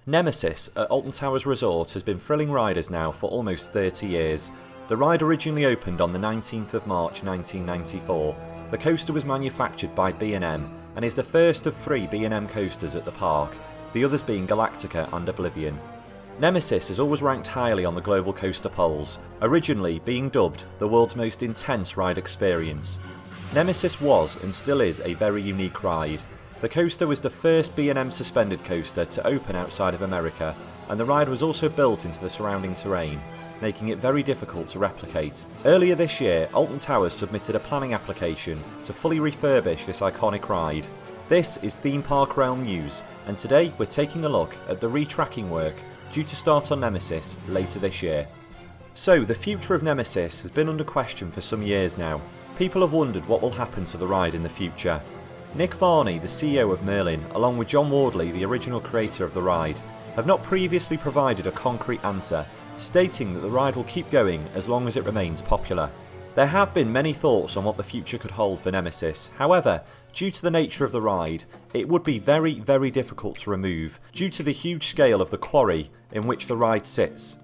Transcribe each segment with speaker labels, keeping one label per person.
Speaker 1: Nemesis at Alton Towers Resort has been thrilling riders now for almost 30 years. The ride originally opened on the 19th of March 1994. The coaster was manufactured by B&M and is the first of 3 B&M coasters at the park, the others being Galactica and Oblivion. Nemesis has always ranked highly on the global coaster polls, originally being dubbed the world's most intense ride experience. Nemesis was and still is a very unique ride. The coaster was the first B&M suspended coaster to open outside of America, and the ride was also built into the surrounding terrain, making it very difficult to replicate. Earlier this year, Alton Towers submitted a planning application to fully refurbish this iconic ride. This is Theme Park Realm News, and today we're taking a look at the retracking work due to start on Nemesis later this year. So, the future of Nemesis has been under question for some years now. People have wondered what will happen to the ride in the future. Nick Varney, the CEO of Merlin, along with John Wardley, the original creator of the ride, have not previously provided a concrete answer, stating that the ride will keep going as long as it remains popular. There have been many thoughts on what the future could hold for Nemesis. However, due to the nature of the ride, it would be very, very difficult to remove due to the huge scale of the quarry in which the ride sits.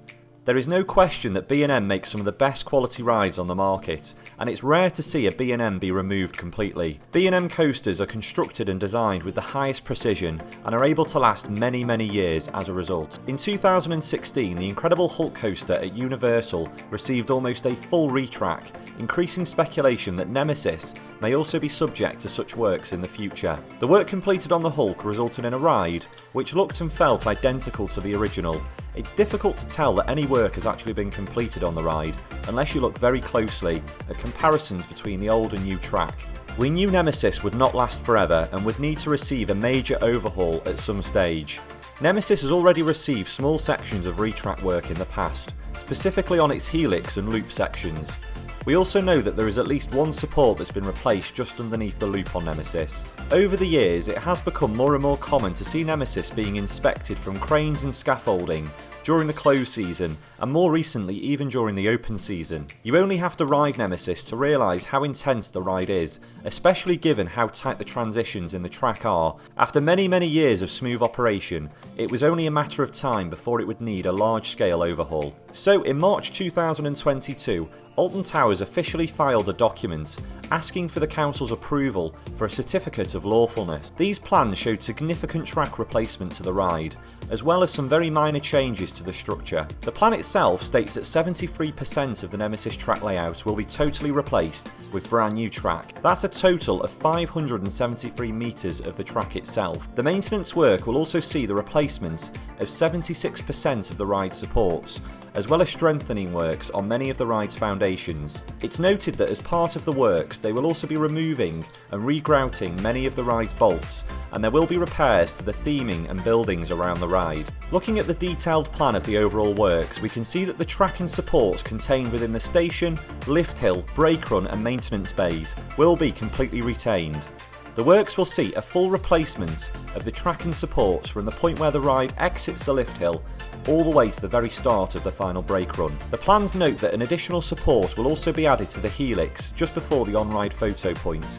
Speaker 1: There is no question that B&M makes some of the best quality rides on the market, and it's rare to see a B&M be removed completely. B&M coasters are constructed and designed with the highest precision and are able to last many, many years as a result. In 2016, the Incredible Hulk coaster at Universal received almost a full retrack, increasing speculation that Nemesis may also be subject to such works in the future. The work completed on the Hulk resulted in a ride which looked and felt identical to the original. It's difficult to tell that any work has actually been completed on the ride, unless you look very closely at comparisons between the old and new track. We knew Nemesis would not last forever and would need to receive a major overhaul at some stage. Nemesis has already received small sections of retrack work in the past, specifically on its helix and loop sections. We also know that there is at least one support that's been replaced just underneath the loop on Nemesis. Over the years, it has become more and more common to see Nemesis being inspected from cranes and scaffolding during the closed season, and more recently even during the open season. You only have to ride Nemesis to realise how intense the ride is, especially given how tight the transitions in the track are. After many, many years of smooth operation, it was only a matter of time before it would need a large-scale overhaul. So in March 2022, Alton Towers officially filed a document asking for the council's approval for a certificate of lawfulness. These plans showed significant track replacement to the ride, as well as some very minor changes to the structure. The plan itself states that 73% of the Nemesis track layout will be totally replaced with brand new track. That's a total of 573 metres of the track itself. The maintenance work will also see the replacement of 76% of the ride supports, as well as strengthening works on many of the ride's foundations. It's noted that as part of the works, they will also be removing and regrouting many of the ride's bolts, and there will be repairs to the theming and buildings around the ride. Looking at the detailed plan of the overall works, we can see that the track and supports contained within the station, lift hill, brake run and maintenance bays will be completely retained. The works will see a full replacement of the track and supports from the point where the ride exits the lift hill all the way to the very start of the final brake run. The plans note that an additional support will also be added to the helix just before the on-ride photo point.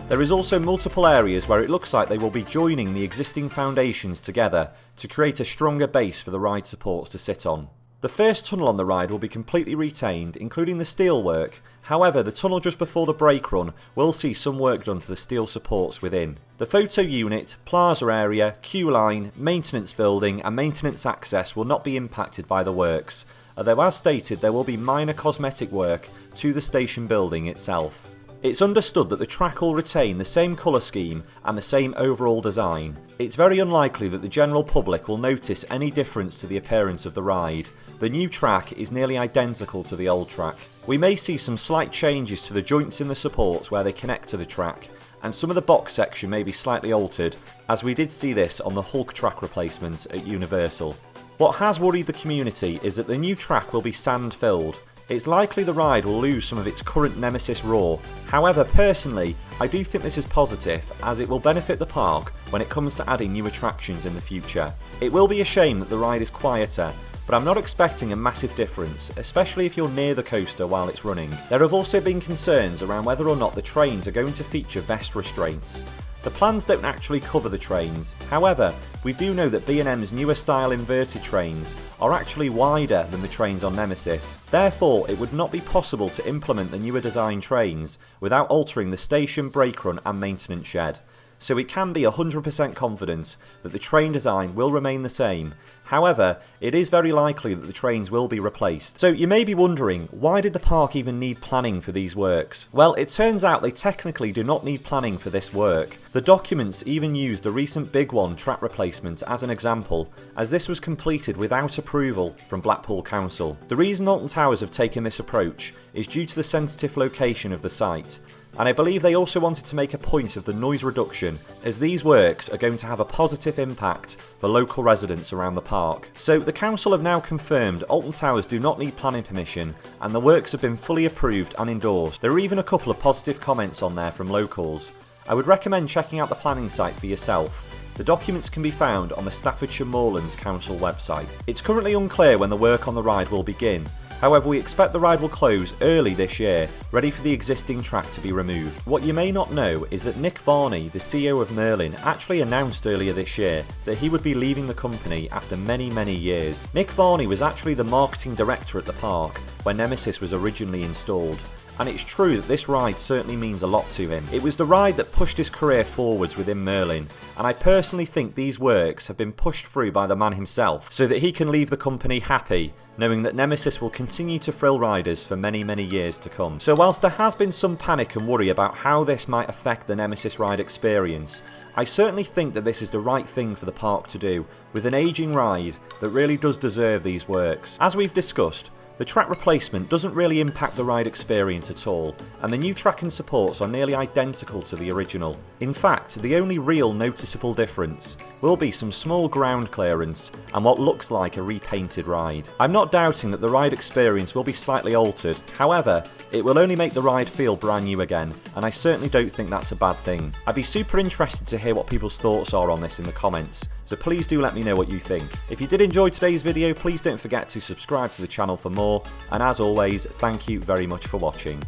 Speaker 1: There is also multiple areas where it looks like they will be joining the existing foundations together to create a stronger base for the ride supports to sit on. The first tunnel on the ride will be completely retained, including the steel work. However, the tunnel just before the brake run will see some work done to the steel supports within. The photo unit, plaza area, queue line, maintenance building and maintenance access will not be impacted by the works, although as stated there will be minor cosmetic work to the station building itself. It's understood that the track will retain the same colour scheme and the same overall design. It's very unlikely that the general public will notice any difference to the appearance of the ride. The new track is nearly identical to the old track. We may see some slight changes to the joints in the supports where they connect to the track, and some of the box section may be slightly altered, as we did see this on the Hulk track replacement at Universal. What has worried the community is that the new track will be sand filled. It's likely the ride will lose some of its current Nemesis roar. However, personally, I do think this is positive, as it will benefit the park when it comes to adding new attractions in the future. It will be a shame that the ride is quieter, but I'm not expecting a massive difference, especially if you're near the coaster while it's running. There have also been concerns around whether or not the trains are going to feature vest restraints. The plans don't actually cover the trains. However, we do know that B&M's newer style inverted trains are actually wider than the trains on Nemesis. Therefore, it would not be possible to implement the newer design trains without altering the station, brake run and maintenance shed. So we can be 100% confident that the train design will remain the same. However, it is very likely that the trains will be replaced. So you may be wondering, why did the park even need planning for these works? Well, it turns out they technically do not need planning for this work. The documents even use the recent Big One track replacement as an example, as this was completed without approval from Blackpool Council. The reason Alton Towers have taken this approach is due to the sensitive location of the site. And I believe they also wanted to make a point of the noise reduction, as these works are going to have a positive impact for local residents around the park. So the council have now confirmed Alton Towers do not need planning permission, and the works have been fully approved and endorsed. There are even a couple of positive comments on there from locals. I would recommend checking out the planning site for yourself. The documents can be found on the Staffordshire Moorlands Council website. It's currently unclear when the work on the ride will begin. However, we expect the ride will close early this year, ready for the existing track to be removed. What you may not know is that Nick Varney, the CEO of Merlin, actually announced earlier this year that he would be leaving the company after many years. Nick Varney was actually the marketing director at the park when Nemesis was originally installed. And it's true that this ride certainly means a lot to him. It was the ride that pushed his career forwards within Merlin, and I personally think these works have been pushed through by the man himself so that he can leave the company happy, knowing that Nemesis will continue to thrill riders for many years to come. So whilst there has been some panic and worry about how this might affect the Nemesis ride experience, I certainly think that this is the right thing for the park to do, with an ageing ride that really does deserve these works. As we've discussed, the track replacement doesn't really impact the ride experience at all, and the new track and supports are nearly identical to the original. In fact, the only real noticeable difference will be some small ground clearance and what looks like a repainted ride. I'm not doubting that the ride experience will be slightly altered, however, it will only make the ride feel brand new again, and I certainly don't think that's a bad thing. I'd be super interested to hear what people's thoughts are on this in the comments, so please do let me know what you think. If you did enjoy today's video, please don't forget to subscribe to the channel for more, and as always, thank you very much for watching.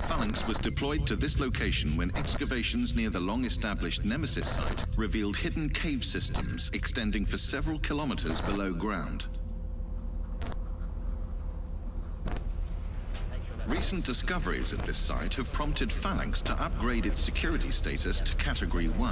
Speaker 2: Phalanx was deployed to this location when excavations near the long-established Nemesis site revealed hidden cave systems extending for several kilometers below ground. Recent discoveries at this site have prompted Phalanx to upgrade its security status to Category 1.